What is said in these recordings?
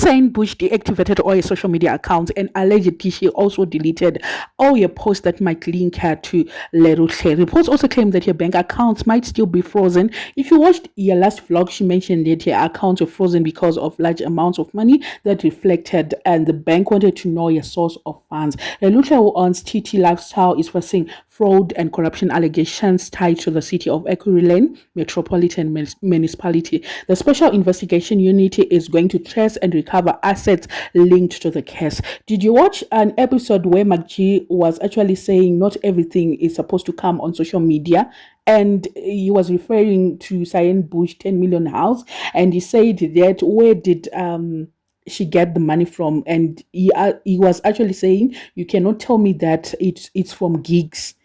Saying Bush deactivated all her social media accounts and allegedly she also deleted all her posts that might link her to Leruthla. Reports also claim that her bank accounts might still be frozen. If you watched her last vlog, she mentioned that her accounts were frozen because of large amounts of money that reflected, and the bank wanted to know her source of funds. Leruthla, who owns TT Lifestyle, is facing fraud and corruption allegations tied to the city of Ekurhuleni Metropolitan Municipality. The Special Investigation Unit is going to trace and recover assets linked to the case. Did you watch an episode where McG was actually saying not everything is supposed to come on social media? And he was referring to Cyan Bush 10 million house, and he said that where did she get the money from? And he was actually saying, you cannot tell me that it's from gigs.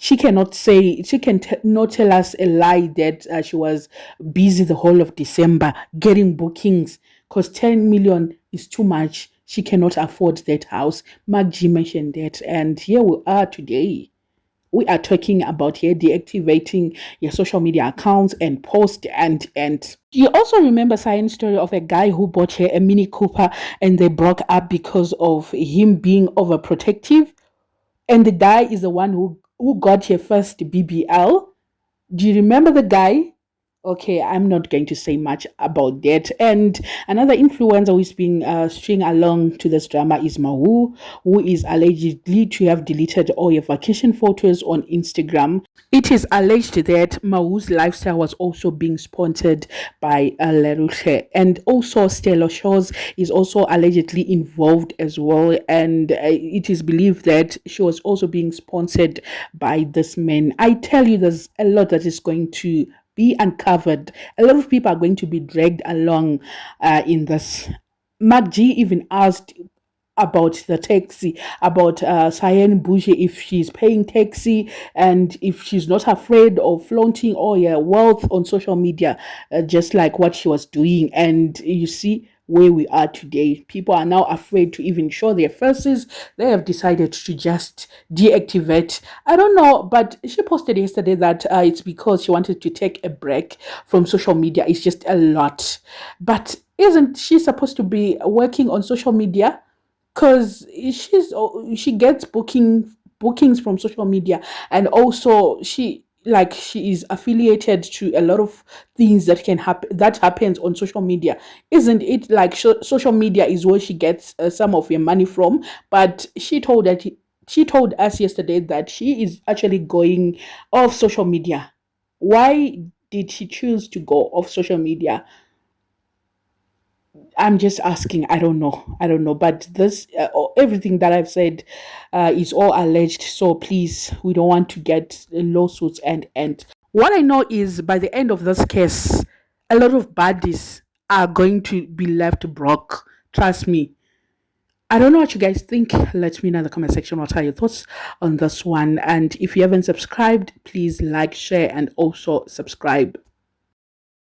She cannot say, she can not tell us a lie that she was busy the whole of December getting bookings, because 10 million is too much. She cannot afford that house. Mark G mentioned that, and here we are today. We are talking about here deactivating your social media accounts and post and you also remember Cyan's story of a guy who bought her a Mini Cooper and they broke up because of him being overprotective, and the guy is the one who got her first BBL. Do you remember the guy? Okay, I'm not going to say much about that. And another influencer who's been string along to this drama is Mawu, who is allegedly to have deleted all your vacation photos on Instagram. It is alleged that Mawu's lifestyle was also being sponsored by Leruthla, and also Stella Shores is also allegedly involved as well. And it is believed that she was also being sponsored by this man. I tell you, there's a lot that is going to be uncovered. A lot of people are going to be dragged along in this. Mark G even asked about the taxi, about Cyan Bush, if she's paying taxi and if she's not afraid of flaunting all her wealth on social media, just like what she was doing. And you see where we are today. People are now afraid to even show their faces. They have decided to just deactivate. I don't know, but she posted yesterday that it's because she wanted to take a break from social media. It's just a lot. But isn't she supposed to be working on social media? Because she gets bookings from social media, and also she is affiliated to a lot of things that can happen, that happens on social media. Isn't it like social media is where she gets some of her money from? But she told us yesterday that she is actually going off social media. Why did she choose to go off social media? I'm just asking. I don't know. But this, everything that I've said, is all alleged. So please, we don't want to get lawsuits and. What I know is by the end of this case, a lot of bodies are going to be left broke. Trust me. I don't know what you guys think. Let me know in the comment section what are your thoughts on this one. And if you haven't subscribed, please like, share, and also subscribe.